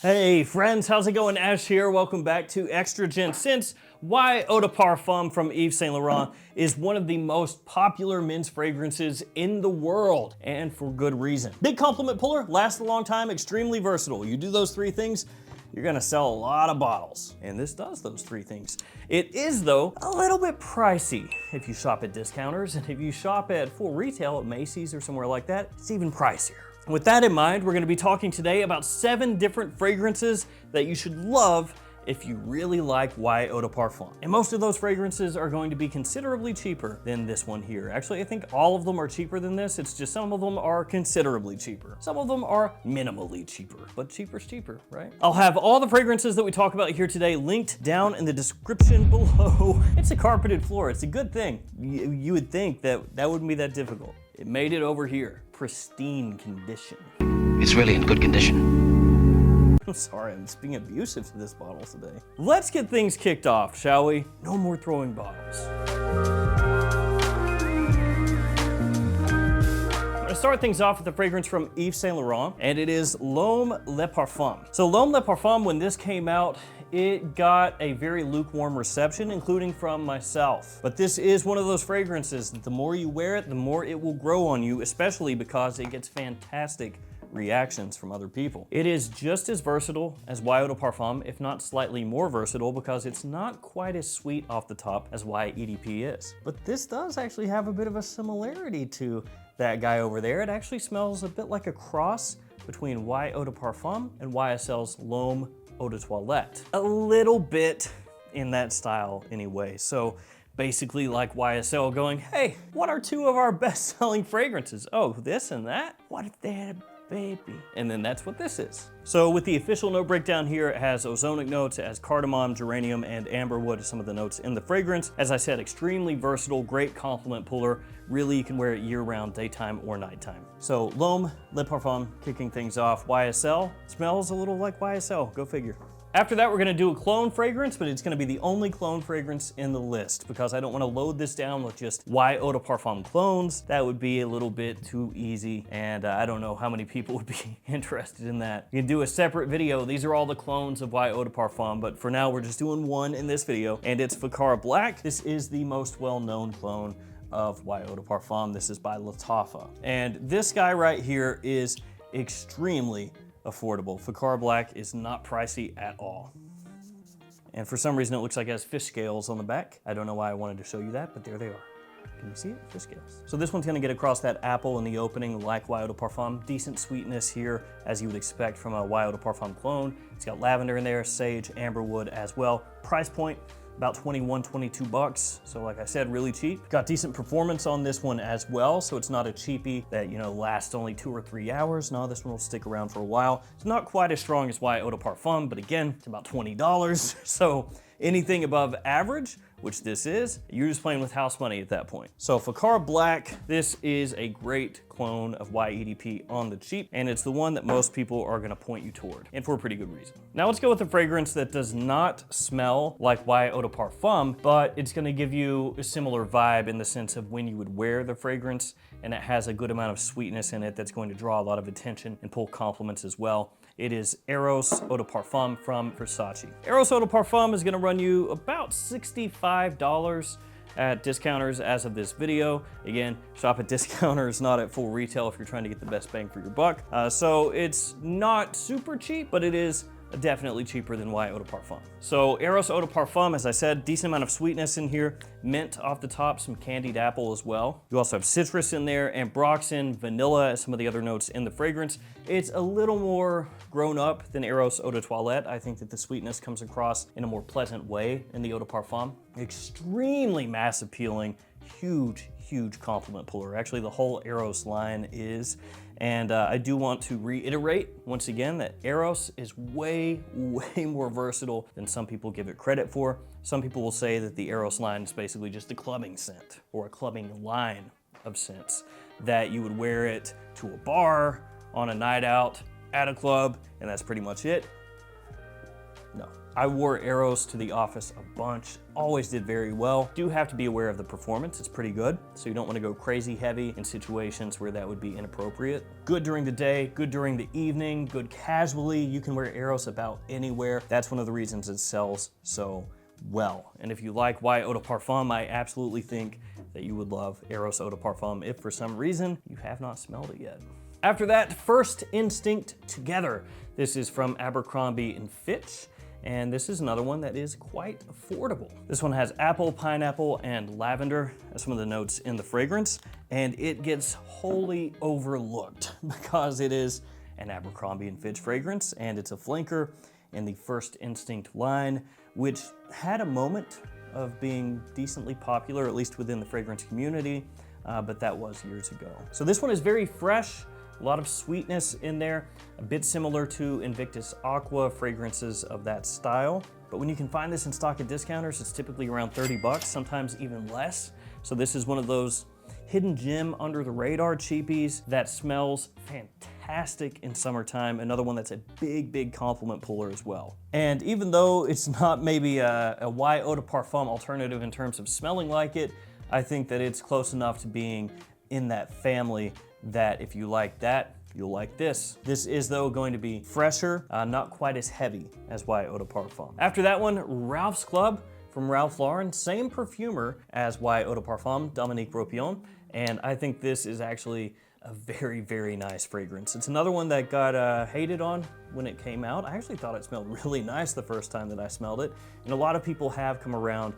Hey friends, how's it going? Ash here. Welcome back to Extra Gents. Since Y Eau de Parfum from Yves Saint Laurent is one of the most popular men's fragrances in the world, and for good reason. Big compliment puller, lasts a long time, extremely versatile. You do those three things, you're gonna sell a lot of bottles. And this does those three things. It is, though, a little bit pricey if you shop at discounters, and if you shop at full retail at Macy's or somewhere like that, it's even pricier. With that in mind, we're gonna be talking today about 7 different fragrances that you should love if you really like Y Eau de Parfum. And most of those fragrances are going to be considerably cheaper than this one here. Actually, I think all of them are cheaper than this. It's just some of them are considerably cheaper. Some of them are minimally cheaper, but cheaper's cheaper, right? I'll have all the fragrances that we talk about here today linked down in the description below. It's a carpeted floor. It's a good thing. You would think that that wouldn't be that difficult. It made it over here. Pristine condition. It's really in good condition. I'm sorry, I'm just being abusive to this bottle today. Let's get things kicked off, shall we? No more throwing bottles. I'm gonna start things off with a fragrance from Yves Saint Laurent, and it is L'Homme Le Parfum. So L'Homme Le Parfum, when this came out, it got a very lukewarm reception, including from myself. But this is one of those fragrances that the more you wear it, the more it will grow on you, especially because it gets fantastic reactions from other people. It is just as versatile as Y Eau de Parfum, if not slightly more versatile, because it's not quite as sweet off the top as Y EDP is. But this does actually have a bit of a similarity to that guy over there. It actually smells a bit like a cross between Y Eau de Parfum and YSL's L'Homme Eau de Toilette. A little bit in that style anyway. So basically like YSL going, hey, what are 2 of our best-selling fragrances? Oh, this and that? What if they had a baby? And then that's what this is. So with the official note breakdown here, it has ozonic notes, it has cardamom, geranium, and amberwood, some of the notes in the fragrance. As I said, extremely versatile, great compliment puller. Really, you can wear it year-round, daytime or nighttime. So L'Homme Le Parfum kicking things off. YSL smells a little like YSL, go figure. After that, we're gonna do a clone fragrance, but it's gonna be the only clone fragrance in the list because I don't wanna load this down with just Y Eau de Parfum clones. That would be a little bit too easy, and I don't know how many people would be interested in that. You can do a separate video. These are all the clones of Y Eau de Parfum, but for now, we're just doing one in this video, and it's Fougere Black. This is the most well-known clone of Y Eau de Parfum. This is by Lattafa. And this guy right here is extremely affordable. Fougere Black is not pricey at all. And for some reason, it looks like it has fish scales on the back. I don't know why I wanted to show you that, but there they are. Can you see it? Fish scales. So this one's gonna get across that apple in the opening like Y Eau de Parfum. Decent sweetness here, as you would expect from a Y Eau de Parfum clone. It's got lavender in there, sage, amberwood as well. Price point, about 21, 22 bucks. So like I said, really cheap. Got decent performance on this one as well. So it's not a cheapie that, you know, lasts only 2 or 3 hours. No, this one will stick around for a while. It's not quite as strong as Y Eau de Parfum, but again, it's about $20. So anything above average, which this is, you're just playing with house money at that point. So Fougere Black, this is a great clone of Y EDP on the cheap, and it's the one that most people are gonna point you toward, and for a pretty good reason. Now let's go with a fragrance that does not smell like Y Eau de Parfum, but it's gonna give you a similar vibe in the sense of when you would wear the fragrance, and it has a good amount of sweetness in it that's going to draw a lot of attention and pull compliments as well. It is Eros Eau de Parfum from Versace. Eros Eau de Parfum is gonna run you about $65 at discounters as of this video. Again, shop at discounters, not at full retail if you're trying to get the best bang for your buck. So it's not super cheap, but it is definitely cheaper than Y Eau de Parfum. So Eros Eau de Parfum, as I said, decent amount of sweetness in here, mint off the top, some candied apple as well. You also have citrus in there, ambroxan, vanilla as some of the other notes in the fragrance. It's a little more grown up than Eros Eau de Toilette. I think that the sweetness comes across in a more pleasant way in the Eau de Parfum. Extremely mass appealing, huge, huge compliment puller. Actually, the whole Eros line is. And I do want to reiterate once again that Eros is way, way more versatile than some people give it credit for. Some people will say that the Eros line is basically just a clubbing scent or a clubbing line of scents, that you would wear it to a bar, on a night out, at a club, and that's pretty much it. No. I wore Eros to the office a bunch, always did very well. Do have to be aware of the performance, it's pretty good. So you don't wanna go crazy heavy in situations where that would be inappropriate. Good during the day, good during the evening, good casually. You can wear Eros about anywhere. That's one of the reasons it sells so well. And if you like Y Eau de Parfum, I absolutely think that you would love Eros Eau de Parfum if for some reason you have not smelled it yet. After that, First Instinct Together. This is from Abercrombie & Fitch. And this is another one that is quite affordable. This one has apple, pineapple, and lavender as some of the notes in the fragrance, and it gets wholly overlooked because it is an Abercrombie & Fitch fragrance, and it's a flanker in the First Instinct line, which had a moment of being decently popular, at least within the fragrance community, but that was years ago. So this one is very fresh, a lot of sweetness in there, a bit similar to Invictus Aqua fragrances of that style. But when you can find this in stock at discounters, it's typically around 30 bucks, sometimes even less. So this is one of those hidden gem under the radar cheapies that smells fantastic in summertime. Another one that's a big, big compliment puller as well. And even though it's not maybe a Y Eau de Parfum alternative in terms of smelling like it, I think that it's close enough to being in that family that if you like that, you'll like this. This is though going to be fresher, not quite as heavy as Y Eau de Parfum. After that one, Ralph's Club from Ralph Lauren, same perfumer as Y Eau de Parfum, Dominique Ropion, and I think this is actually a very, very nice fragrance. It's another one that got hated on when it came out. I actually thought it smelled really nice the first time that I smelled it, and a lot of people have come around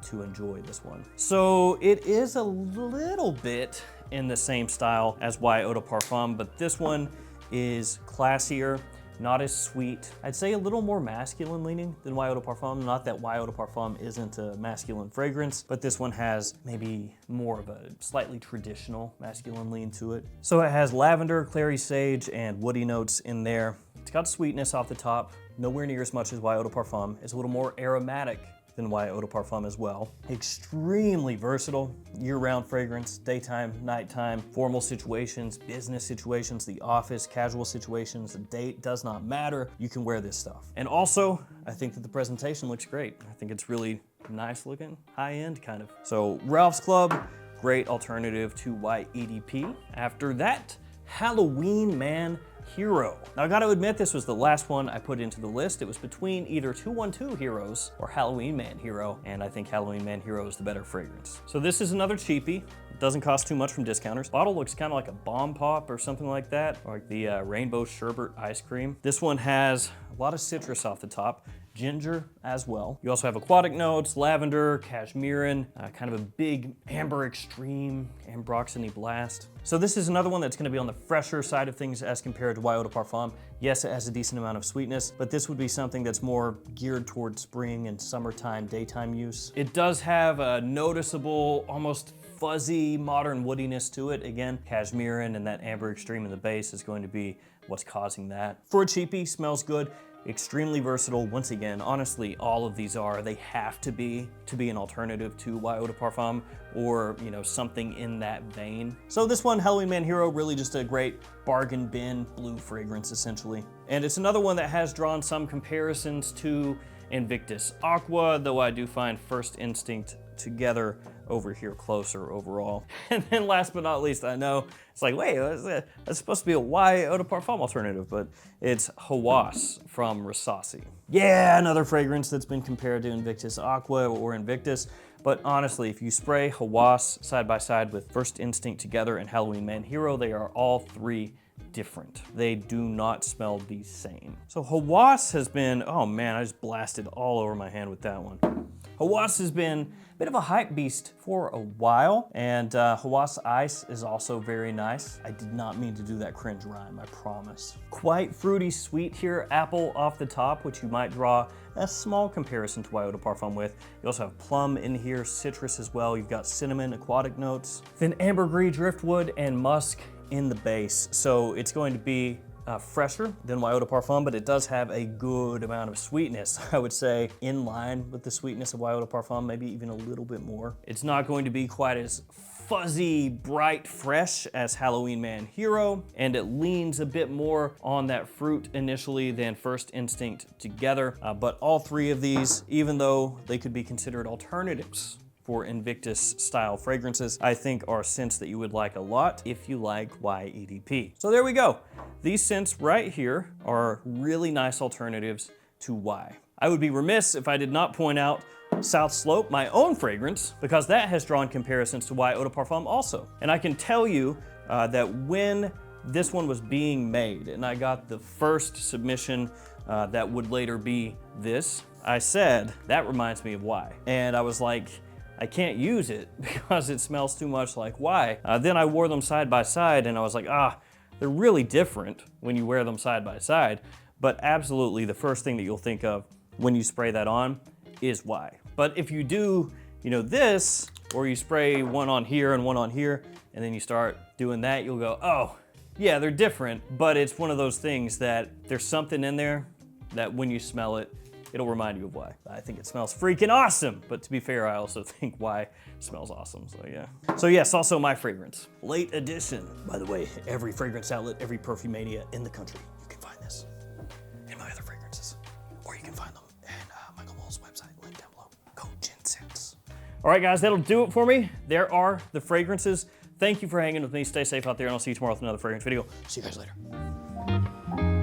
to enjoy this one. So it is a little bit in the same style as Y Eau de Parfum, but this one is classier, not as sweet. I'd say a little more masculine leaning than Y Eau de Parfum. Not that Y Eau de Parfum isn't a masculine fragrance, but this one has maybe more of a slightly traditional masculine lean to it. So it has lavender, clary sage, and woody notes in there. It's got sweetness off the top, nowhere near as much as Y Eau de Parfum. It's a little more aromatic than Y Eau de Parfum as well. Extremely versatile, year-round fragrance, daytime, nighttime, formal situations, business situations, the office, casual situations, a date, does not matter. You can wear this stuff. And also, I think that the presentation looks great. I think it's really nice looking, high-end kind of. So Ralph's Club, great alternative to Y EDP. After that, Halloween Man Hero. Now I gotta admit, this was the last one I put into the list. It was between either 212 Heroes or Halloween Man Hero, and I think Halloween Man Hero is the better fragrance. So this is another cheapie. It doesn't cost too much from discounters. Bottle looks kind of like a bomb pop or something like that, or like the rainbow sherbet ice cream. This one has a lot of citrus off the top, ginger as well. You also have aquatic notes, lavender, cashmerean, kind of a big amber extreme, ambroxany blast. So this is another one that's gonna be on the fresher side of things as compared to Y Eau de Parfum. Yes, it has a decent amount of sweetness, but this would be something that's more geared towards spring and summertime, daytime use. It does have a noticeable, almost fuzzy, modern woodiness to it. Again, cashmerean and that amber extreme in the base is going to be what's causing that. For a cheapie, smells good. Extremely versatile. Once again, honestly, all of these they have to be an alternative to Y Eau de Parfum or, you know, something in that vein. So this one, Halloween Man Hero, really just a great bargain bin blue fragrance, essentially. And it's another one that has drawn some comparisons to Invictus Aqua, though I do find First Instinct Together over here closer overall. And then last but not least, I know it's like, wait, that's supposed to be a Y Eau de Parfum alternative, but it's Haas from Rasasi. Yeah, another fragrance that's been compared to Invictus Aqua or Invictus, but honestly, if you spray Haas side by side with First Instinct Together and Halloween Man Hero, they are all three different. They do not smell the same. So Haas has been, oh man, I just blasted all over my hand with that one. Haas has been a bit of a hype beast for a while, and Haas Ice is also very nice. I did not mean to do that cringe rhyme, I promise. Quite fruity sweet here, apple off the top, which you might draw a small comparison to Y Eau de Parfum with. You also have plum in here, citrus as well. You've got cinnamon, aquatic notes, then ambergris, driftwood, and musk in the base. So it's going to be fresher than Y Eau de Parfum, but it does have a good amount of sweetness. I would say in line with the sweetness of Y Eau de Parfum, maybe even a little bit more. It's not going to be quite as fuzzy, bright, fresh as Halloween Man Hero, and it leans a bit more on that fruit initially than First Instinct together. But all three of these, even though they could be considered alternatives for Invictus style fragrances, I think are scents that you would like a lot if you like Y EDP. So there we go. These scents right here are really nice alternatives to Y. I would be remiss if I did not point out South Slope, my own fragrance, because that has drawn comparisons to Y Eau de Parfum also. And I can tell you that when this one was being made and I got the first submission that would later be this, I said, that reminds me of Y. And I was like, I can't use it because it smells too much like Y. Then I wore them side by side and I was like, they're really different when you wear them side by side. But absolutely the first thing that you'll think of when you spray that on is Y. But if you do, this, or you spray one on here and one on here, and then you start doing that, you'll go, oh, yeah, they're different, but it's one of those things that there's something in there that when you smell it, it'll remind you of Y. I think it smells freaking awesome, but to be fair, I also think Y smells awesome, so yeah. So yes, also my fragrance, late edition. By the way, every fragrance outlet, every Perfumania in the country, you can find this and my other fragrances, or you can find them at Michael Moll's website, link down below. Code Gents. All right, guys, that'll do it for me. There are the fragrances. Thank you for hanging with me. Stay safe out there, and I'll see you tomorrow with another fragrance video. See you guys later.